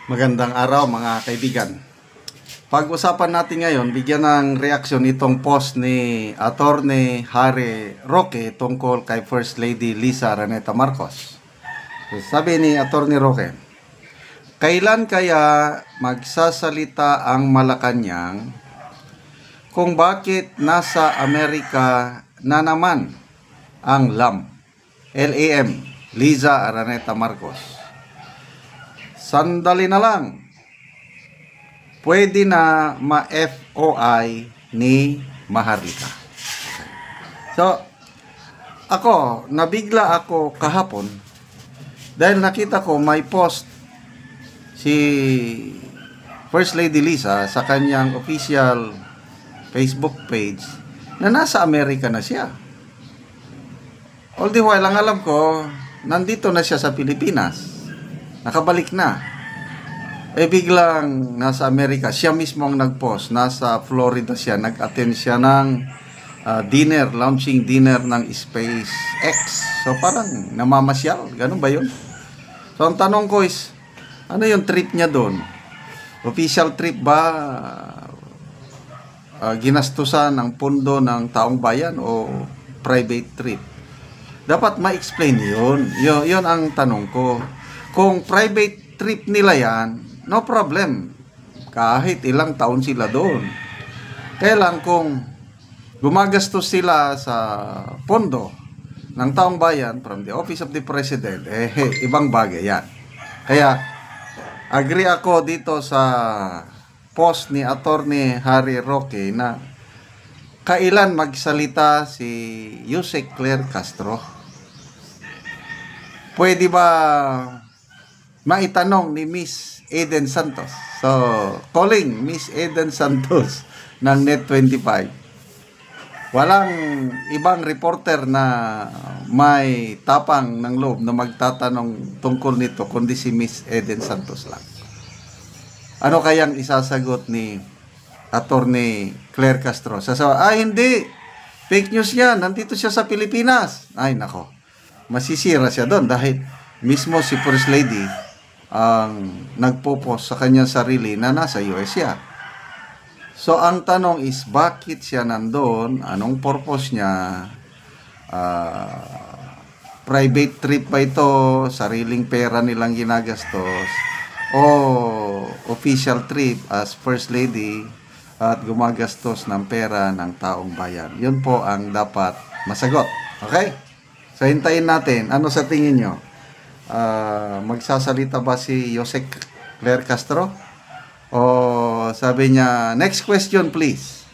Magandang araw mga kaibigan. Pag-usapan natin ngayon, bigyan ng reaksyon itong post ni Attorney Harry Roque tungkol kay First Lady Liza Araneta Marcos. Sabi ni Attorney Roque, kailan kaya magsasalita ang Malacanang kung bakit nasa Amerika na naman ang LAM, Liza Araneta Marcos? Sandali na lang, pwede na ma-FOI ni Maharlika. So, nabigla ako kahapon dahil nakita ko may post si First Lady Liza sa kanyang official Facebook page na nasa Amerika na siya. All the while, ang alam ko, nandito na siya sa Pilipinas. Nakabalik na. Biglang nasa Amerika. Siya mismo ang nag-post. Nasa Florida siya. Nag-attend siya ng launching dinner ng SpaceX. So parang namamasyal. Ganun ba yun? So ang tanong ko is, ano yung trip niya doon? Official trip ba? Ginastusan ang pundo ng taong bayan o private trip? Dapat ma-explain yun. Yun ang tanong ko. Kung private trip nila yan, no problem. Kahit ilang taon sila doon. Kaya lang kung gumagastos sila sa pondo ng taong bayan from the Office of the President, ibang bagay yan. Kaya, agree ako dito sa post ni Attorney Harry Roque na kailan magsalita si Yusek Claire Castro. Pwede ba maitanong ni Miss Eden Santos? So, calling Miss Eden Santos ng Net25. Walang ibang reporter na may tapang ng loob na magtatanong tungkol nito kundi si Miss Eden Santos lang. Ano kayang isasagot ni Attorney Claire Castro? Hindi. Fake news yan. Nandito siya sa Pilipinas. Ay, nako. Masisira siya doon dahil mismo si First Lady ang nagpo-post sa kanyang sarili na nasa US siya. So, ang tanong is, bakit siya nandun? Anong purpose niya? Private trip ba ito? Sariling pera nilang ginagastos? O official trip as First Lady at gumagastos ng pera ng taong bayan? Yun po ang dapat masagot. Okay? So, hintayin natin. Ano sa tingin nyo? Magsasalita ba si Yusek Claire Castro? O sabi niya, next question please.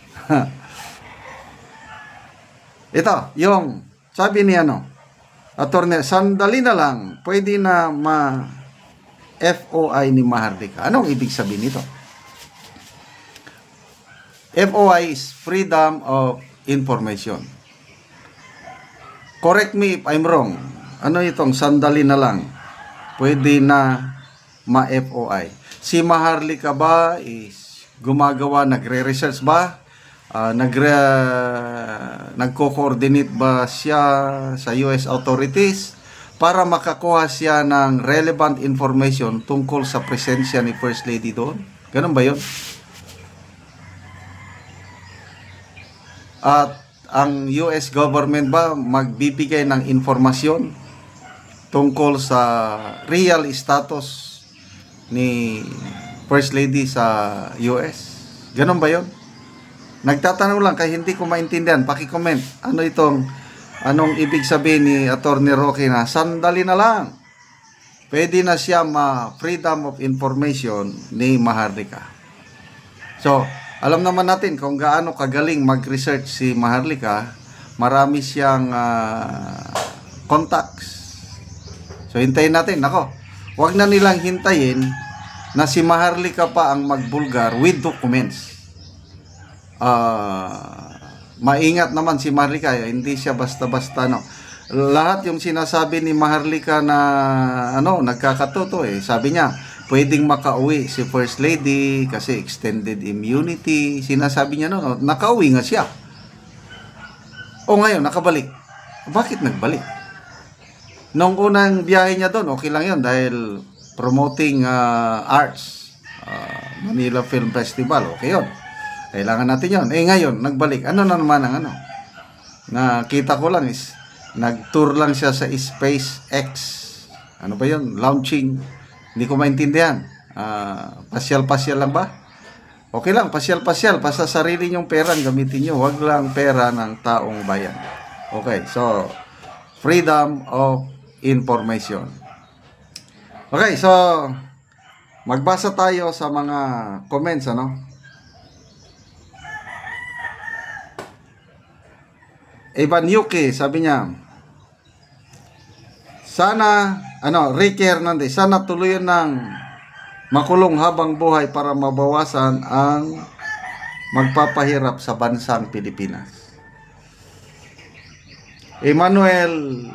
Ito, yung sabi ni Attorney, sandali na lang, pwede na FOI ni Maharlika. Anong ibig sabihin nito? FOI is Freedom of Information. Correct me if I'm wrong. Ano itong sandali na lang, pwede na ma-FOI? Si Maharlika ba is gumagawa, nagre-research ba? Nagko-coordinate ba siya sa US authorities para makakuha siya ng relevant information tungkol sa presensya ni First Lady doon? Ganun ba yun? At ang US government ba magbibigay ng informasyon tungkol sa real status ni First Lady sa US? Ganon ba yun? Nagtatanong lang kaya hindi ko maintindihan. Paki-comment. Anong ibig sabihin ni Attorney Roque na sandali na lang, pwede na siya freedom of information ni Maharlika. So, alam naman natin kung gaano kagaling mag-research si Maharlika. Marami siyang contacts. So, hintayin natin. Wag na nilang hintayin na si Maharlika pa ang magbulgar with documents. Maingat naman si Maharlika. Hindi siya basta-basta, Lahat yung sinasabi ni Maharlika na, nagkakatotoo Sabi niya, pwedeng makauwi si First Lady kasi extended immunity. Sinasabi niya, nakauwi nga siya. O ngayon, nakabalik. Bakit nagbalik? Nung unang biyahe niya doon, okay lang yun dahil promoting arts, Manila Film Festival. Okay yun. Kailangan natin yun. Ngayon, nagbalik. Ano na naman ang ano? Nakita ko lang is, nag-tour lang siya sa SpaceX. Ano ba yun? Launching. Hindi ko maintindihan. Pasyal-pasyal lang ba? Okay lang, pasyal-pasyal. Basta sarili nyong pera ang gamitin nyo. Huwag lang pera ng taong bayan. Okay, so, freedom of information. Okay, so, magbasa tayo sa mga comments, ano? Evan Yuki, sabi niya, sana, Ricky Hernandez, sana tuluyan ng makulong habang buhay para mabawasan ang magpapahirap sa bansang Pilipinas. Emmanuel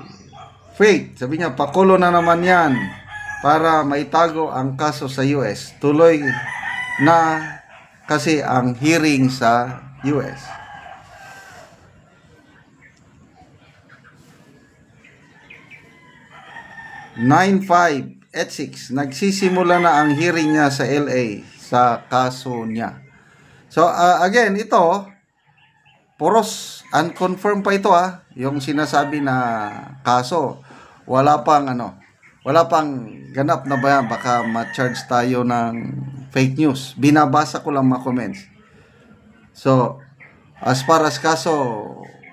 Faith, sabi niya, pakulo na naman yan para maitago ang kaso sa US. Tuloy na kasi ang hearing sa US. 9586, nagsisimula na ang hearing niya sa LA sa kaso niya. So again, ito puros unconfirmed pa ito, yung sinasabi na kaso. Wala pang ganap na ba, baka ma-charge tayo ng fake news. Binabasa ko lang mga comments. So as far as kaso,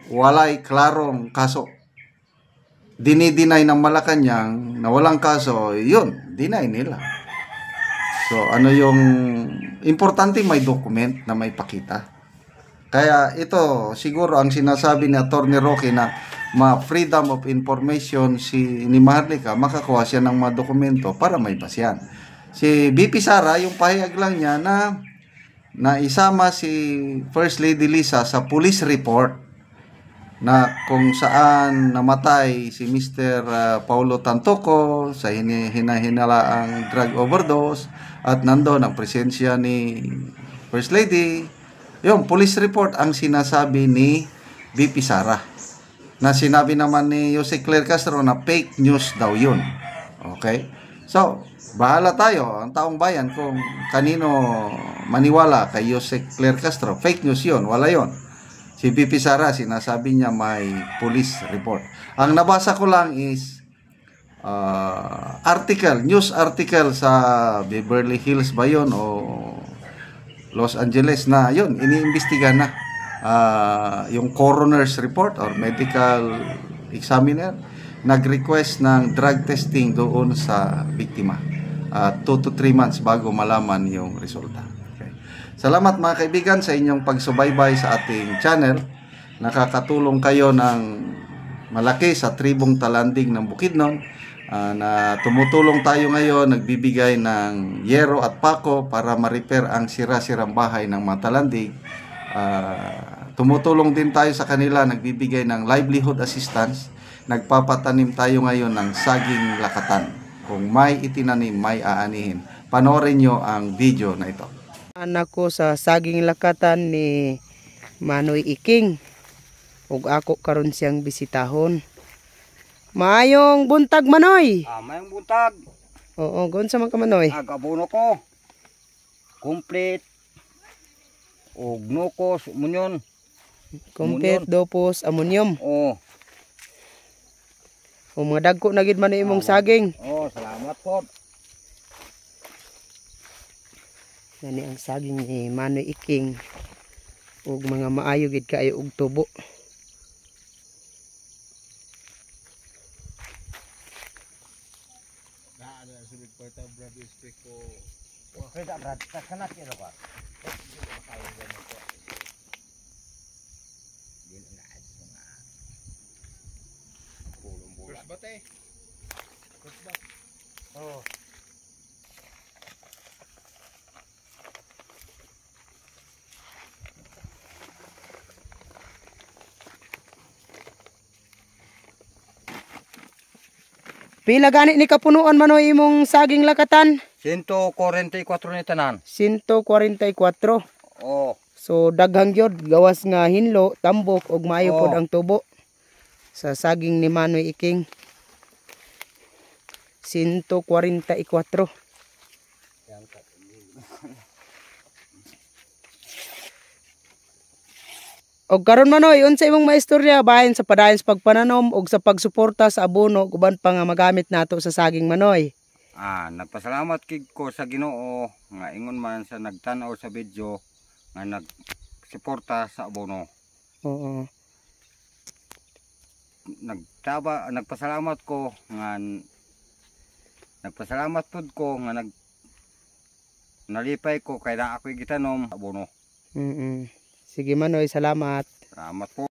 walay klarong kaso. Dinideny ng Malacanang na walang kaso, yun, deny nila. So, ano yung importante, may document na may pakita. Kaya ito, siguro ang sinasabi ni Attorney Roque na freedom of information ni Maharlika, makakuha siya ng mga dokumento para may basyan. Si BP Sara, yung pahayag lang niya na isama si First Lady Lisa sa police report na kung saan namatay si Mr. Paulo Tantoco sa hinahinalaang drug overdose at nandoon ang presensya ni First Lady. Yung police report ang sinasabi ni BP Sara. Na sinabi naman ni Jose Claire Castro na fake news daw yun. Okay? So, bahala tayo, ang taong bayan, kung kanino maniwala kay Jose Claire Castro. Fake news yun, wala yun. Si BP Sara, sinasabi niya may police report. Ang nabasa ko lang is news article sa Beverly Hills ba yun o Los Angeles na yun, iniimbestiga na yung coroner's report or medical examiner nag-request ng drug testing doon sa biktima 2 to 3 months bago malaman yung resulta. Salamat mga kaibigan sa inyong pagsubaybay sa ating channel. Nakakatulong kayo ng malaki sa tribong Talanding ng Bukidnon na tumutulong tayo ngayon, nagbibigay ng yero at pako para ma-repair ang sira-sirang bahay ng mga Talanding. Tumutulong din tayo sa kanila, nagbibigay ng livelihood assistance. Nagpapatanim tayo ngayon ng saging lakatan. Kung may itinanim, may aanihin. Panoorin nyo ang video na ito. Anak ko sa saging lakatan ni Manoy Iking ug ako karon siyang bisitahon. Maayong buntag, Manoy. Mayong buntag. Oo, gonsa man ka, Manoy? Agabono ko. Complete. Og nukos munyon. Complete dopos amonium. Oo. O mga dagko na gid man imong saging. Oo, salamat po. Nani ang saging ni Manoy Iking ug mga maayo gid kaayo og tubo. Oh. Pila gani ni kapunuan, Manoy, imong saging lakatan? 144 ni tanan. 144. Oo. So daghang gyud, gawas nga hinlo, tambok ug maayo pod Oo. ang tubo sa saging ni Manoy Iking. 144. Og karon Manoy, unsa imong maistorya bahin sa padayon sa pagpananom og sa pagsuporta sa abono uban pa nga magamit nato sa saging Manoy? Nagpasalamat kid ko sa Ginoo nga ingon man sa nagtan-aw sa video nga nagsuporta sa abono. Oo. Nagpasalamat ko nga nalipay ko kay na ako'y gitanom abono. Sige Manoy, salamat. Salamat po.